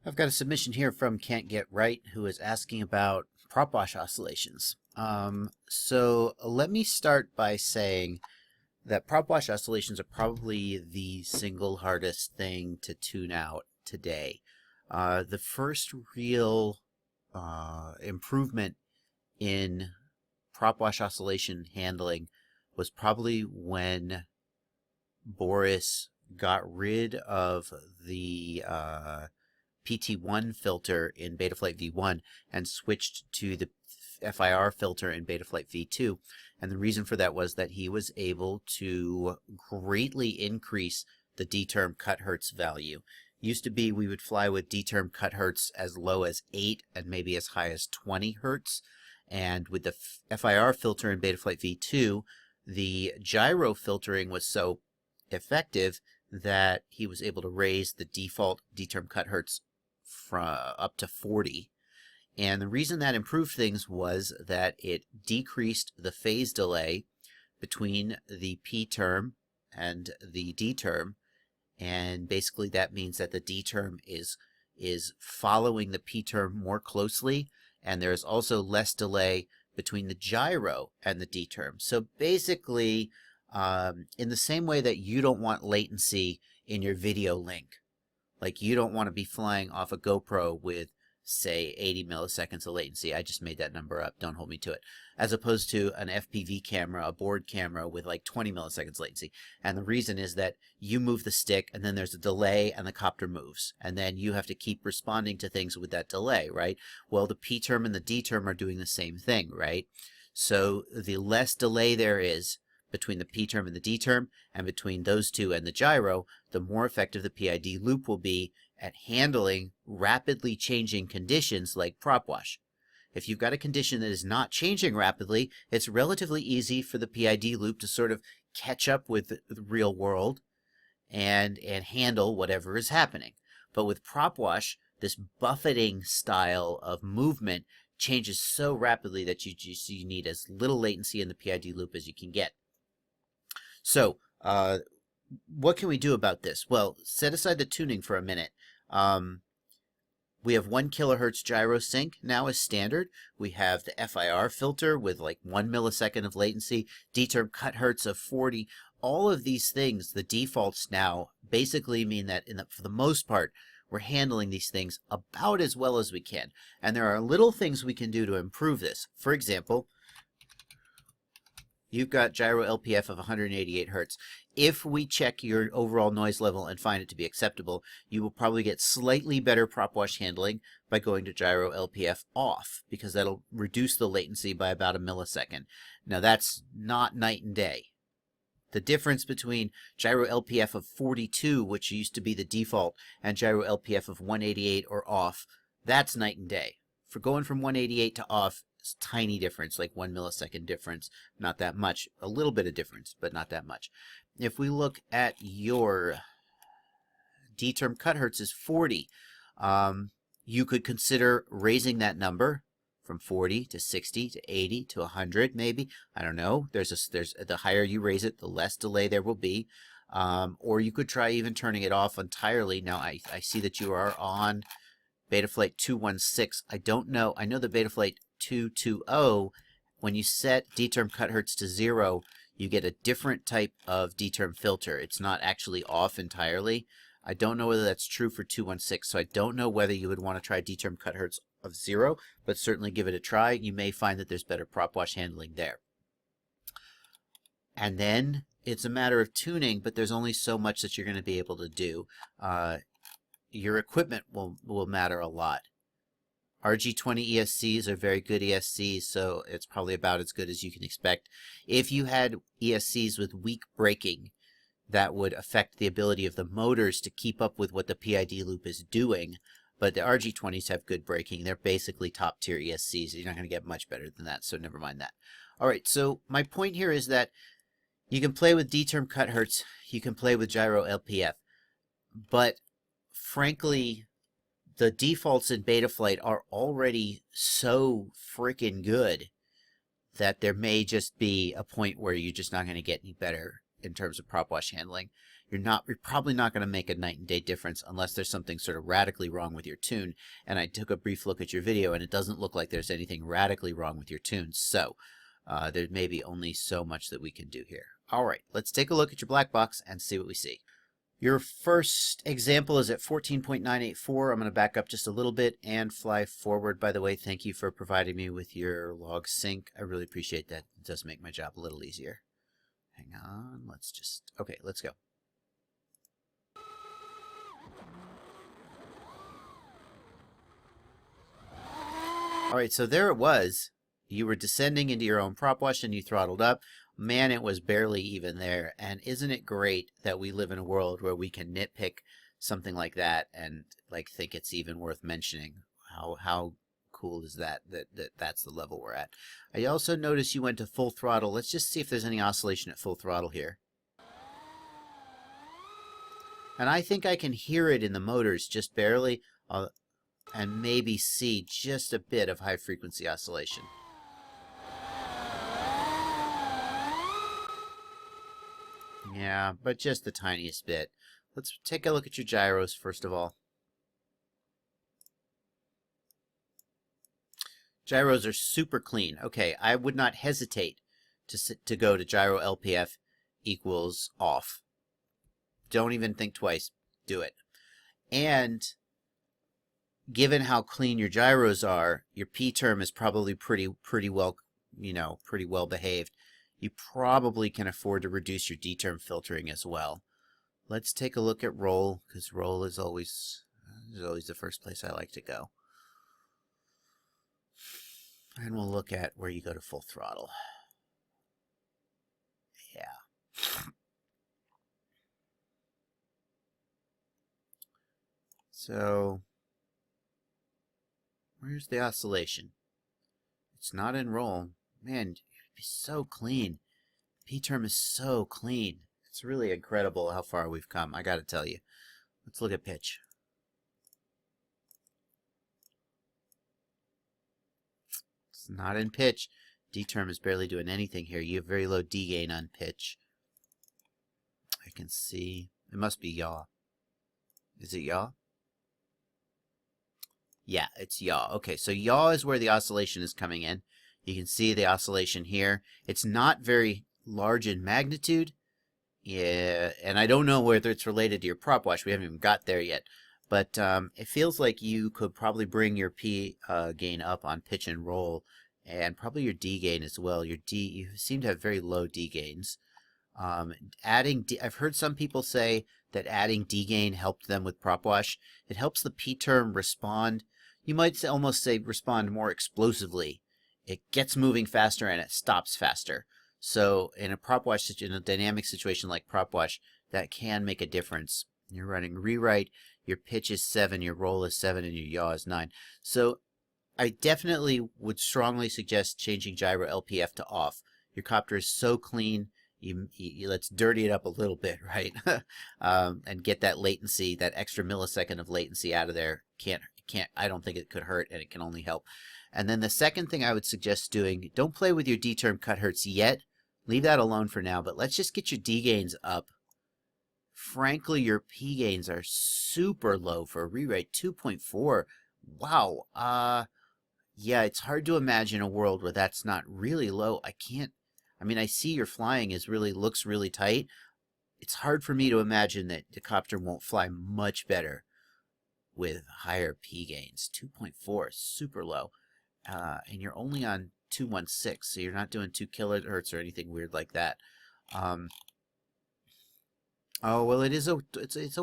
I've got a submission here from Can't Get Right, who is asking about propwash oscillations. So let me start by saying that propwash oscillations are probably the single hardest thing to tune out today. The first real improvement in propwash oscillation handling was probably when Boris got rid of the PT1 filter in Betaflight V1 and switched to the FIR filter in Betaflight V2. And the reason for that was that he was able to greatly increase the D-term cut hertz value. Used to be we would fly with D-term cut hertz as low as 8 and maybe as high as 20 hertz. And with the FIR filter in Betaflight V2, the gyro filtering was so effective that he was able to raise the default D-term cut hertz from up to 40. And the reason that improved things was that it decreased the phase delay between the P term and the D term. And basically that means that the D term is following the P term more closely, and there's also less delay between the gyro and the D term. So basically, in the same way that you don't want latency in your video link, like you don't want to be flying off a GoPro with, say, 80 milliseconds of latency. I just made that number up. Don't hold me to it. As opposed to an FPV camera, a board camera with like 20 milliseconds latency. And the reason is that you move the stick and then there's a delay and the copter moves. And then you have to keep responding to things with that delay, right? Well, the P term and the D term are doing the same thing, right? So the less delay there is between the P term and the D term, and between those two and the gyro, the more effective the PID loop will be at handling rapidly changing conditions like propwash. If you've got a condition that is not changing rapidly, it's relatively easy for the PID loop to sort of catch up with the real world and handle whatever is happening. But with propwash, this buffeting style of movement changes so rapidly that you need as little latency in the PID loop as you can get. So, what can we do about this? Well, set aside the tuning for a minute. We have 1 kilohertz gyro sync now as standard. We have the FIR filter with like 1 millisecond of latency, D-term cut hertz of 40. All of these things, the defaults now basically mean that for the most part, we're handling these things about as well as we can. And there are little things we can do to improve this. For example, you've got gyro LPF of 188 hertz. If we check your overall noise level and find it to be acceptable, you will probably get slightly better propwash handling by going to gyro LPF off, because that'll reduce the latency by about a millisecond. Now that's not night and day. The difference between gyro LPF of 42, which used to be the default, and gyro LPF of 188 or off, that's night and day. For going from 188 to off, it's a tiny difference, like 1 millisecond difference, not that much. A little bit of difference, but not that much. If we look at your D-term cut hertz is 40, you could consider raising that number from 40 to 60 to 80 to 100 maybe. I don't know. There's the higher you raise it, the less delay there will be. Or you could try even turning it off entirely. Now I see that you are on Betaflight 216. I don't know. I know the Betaflight 220, when you set D-term cut hertz to 0, you get a different type of D-term filter. It's not actually off entirely. I don't know whether that's true for 216, so I don't know whether you would want to try D-term cut hertz of 0, but certainly give it a try. You may find that there's better propwash handling there. And then it's a matter of tuning, but there's only so much that you're going to be able to do. Your equipment will matter a lot. RG20 ESCs are very good ESCs, so it's probably about as good as you can expect. If you had ESCs with weak braking, that would affect the ability of the motors to keep up with what the PID loop is doing. But the RG20s have good braking. They're basically top tier ESCs. You're not going to get much better than that, so never mind that. All right, so my point here is that you can play with D-term cut hertz. You can play with gyro LPF. But frankly, the defaults in Betaflight are already so freaking good that there may just be a point where you're just not going to get any better in terms of propwash handling. you're probably not going to make a night and day difference unless there's something sort of radically wrong with your tune. And I took a brief look at your video, and it doesn't look like there's anything radically wrong with your tune. So there may be only so much that we can do here. All right, let's take a look at your black box and see what we see. Your first example is at 14.984. I'm going to back up just a little bit and fly forward. By the way, thank you for providing me with your log sync. I really appreciate that. It does make my job a little easier. Hang on, okay, let's go. All right, so there it was. You were descending into your own prop wash and you throttled up. Man, it was barely even there. And isn't it great that we live in a world where we can nitpick something like that and like think it's even worth mentioning? How cool is that that's the level we're at? I also noticed you went to full throttle. Let's just see if there's any oscillation at full throttle here. And I think I can hear it in the motors just barely, and maybe see just a bit of high frequency oscillation. Yeah, but just the tiniest bit. Let's take a look at your gyros first of all. Gyros are super clean. Okay, I would not hesitate to go to gyro LPF equals off. Don't even think twice. Do it. And given how clean your gyros are, your P term is probably pretty well, pretty well behaved. You probably can afford to reduce your D term filtering as well. Let's take a look at roll, because roll is always the first place I like to go. And we'll look at where you go to full throttle. Yeah. So, where's the oscillation? It's not in roll. Man, it's so clean. P term is so clean. It's really incredible how far we've come, I gotta tell you. Let's look at pitch. It's not in pitch. D term is barely doing anything here. You have very low D gain on pitch. I can see. It must be yaw. Is it yaw? Yeah, it's yaw. Okay, so yaw is where the oscillation is coming in. You can see the oscillation here. It's not very large in magnitude. Yeah, and I don't know whether it's related to your prop wash. We haven't even got there yet. But it feels like you could probably bring your P gain up on pitch and roll, and probably your D gain as well. You seem to have very low D gains. I've heard some people say that adding D gain helped them with prop wash. It helps the P term respond. You might almost say respond more explosively. It gets moving faster and it stops faster. So in a prop wash, in a dynamic situation like prop wash, that can make a difference. You're running rewrite, your pitch is 7, your roll is 7, and your yaw is 9. So I definitely would strongly suggest changing gyro LPF to off. Your copter is so clean. Let's dirty it up a little bit, right? And get that latency, that extra millisecond of latency out of there. I don't think it could hurt, and it can only help. And then the second thing I would suggest doing, don't play with your D term cut hertz yet. Leave that alone for now, but let's just get your D gains up. Frankly, your P gains are super low for a rewrite, 2.4. Wow. Yeah, it's hard to imagine a world where that's not really low. I see your flying looks really tight. It's hard for me to imagine that the copter won't fly much better with higher P gains. 2.4 is super low. And you're only on 216, so you're not doing 2 kilohertz or anything weird like that. Oh, well, it's a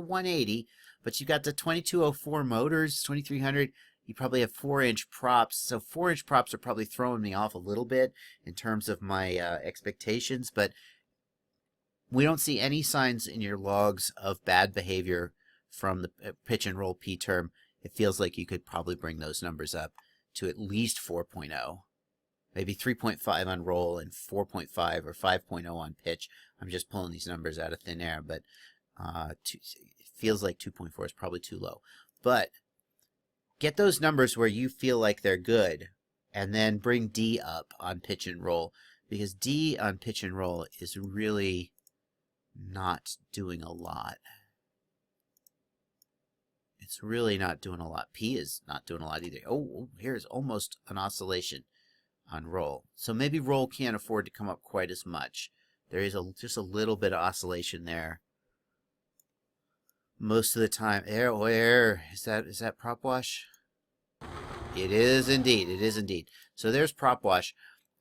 180, but you got the 2204 motors, 2300. You probably have 4-inch props, so 4-inch props are probably throwing me off a little bit in terms of my expectations, but we don't see any signs in your logs of bad behavior from the pitch and roll P term. It feels like you could probably bring those numbers up to at least 4.0, maybe 3.5 on roll and 4.5 or 5.0 on pitch. I'm just pulling these numbers out of thin air, but it feels like 2.4 is probably too low. But get those numbers where you feel like they're good, and then bring D up on pitch and roll, because D on pitch and roll is really not doing a lot. It's really not doing a lot. P is not doing a lot either. Oh, here's almost an oscillation on roll. So maybe roll can't afford to come up quite as much. There is just a little bit of oscillation there. Most of the time, error. Is that prop wash? It is indeed. It is indeed. So there's prop wash.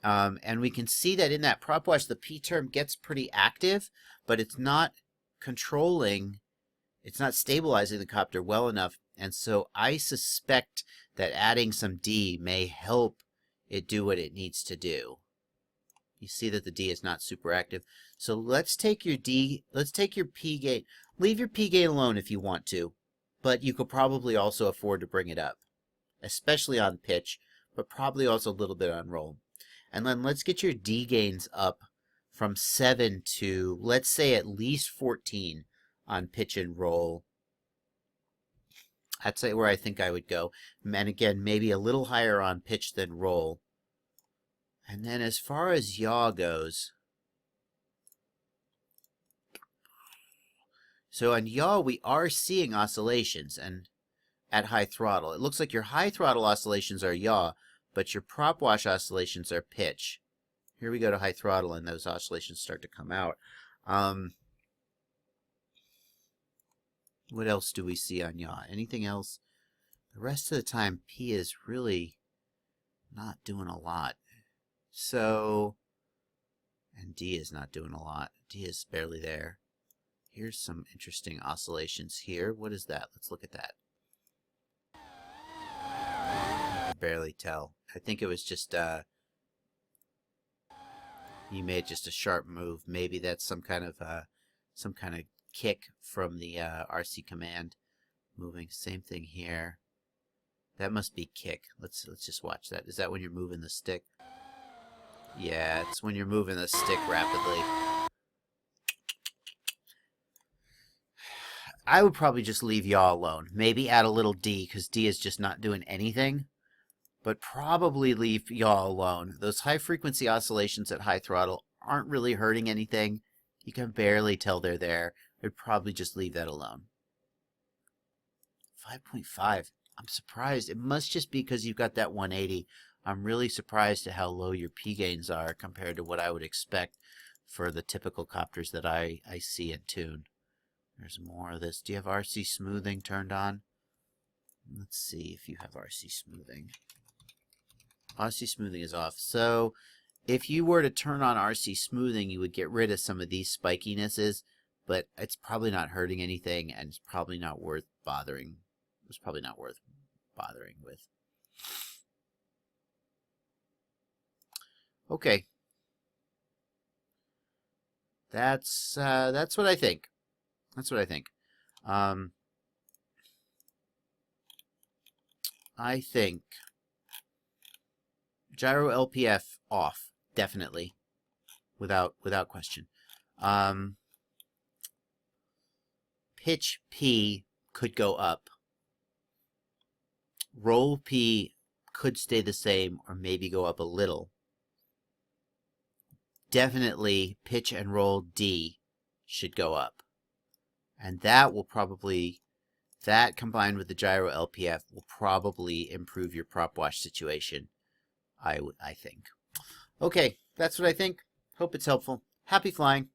And we can see that in that prop wash, the P term gets pretty active, but it's not controlling, it's not stabilizing the copter well enough. And so I suspect that adding some D may help it do what it needs to do. You see that the D is not super active. So let's take your D, let's take your P gain. Leave your P gain alone if you want to, but you could probably also afford to bring it up, especially on pitch, but probably also a little bit on roll. And then let's get your D gains up from 7 to, let's say, at least 14 on pitch and roll. That's where I think I would go. And again, maybe a little higher on pitch than roll. And then as far as yaw goes, so on yaw we are seeing oscillations and at high throttle. It looks like your high throttle oscillations are yaw, but your prop wash oscillations are pitch. Here we go to high throttle and those oscillations start to come out. What else do we see on yaw? Anything else? The rest of the time P is really not doing a lot. So, and D is not doing a lot. D is barely there. Here's some interesting oscillations here. What is that? Let's look at that. I can barely tell. I think it was just, you made just a sharp move. Maybe that's some kind of kick from the RC command moving. Same thing here. That must be kick. Let's just watch that. Is that when you're moving the stick? Yeah, it's when you're moving the stick rapidly. I would probably just leave yaw alone. Maybe add a little D, because D is just not doing anything. But probably leave yaw alone. Those high-frequency oscillations at high throttle aren't really hurting anything. You can barely tell they're there. I'd probably just leave that alone. 5.5. I'm surprised. It must just be because you've got that 180. I'm really surprised at how low your P gains are compared to what I would expect for the typical copters that I see and tune. There's more of this. Do you have RC smoothing turned on? Let's see if you have RC smoothing. RC smoothing is off. So if you were to turn on RC smoothing, you would get rid of some of these spikinesses, but it's probably not hurting anything, and it's probably not worth bothering. It's probably not worth bothering with. Okay. That's what I think. That's what I think. I think gyro LPF off, definitely, without question. Pitch P could go up. Roll P could stay the same or maybe go up a little. Definitely pitch and roll D should go up. And that will probably, that combined with the gyro LPF will probably improve your prop wash situation, I think. Okay, that's what I think. Hope it's helpful. Happy flying.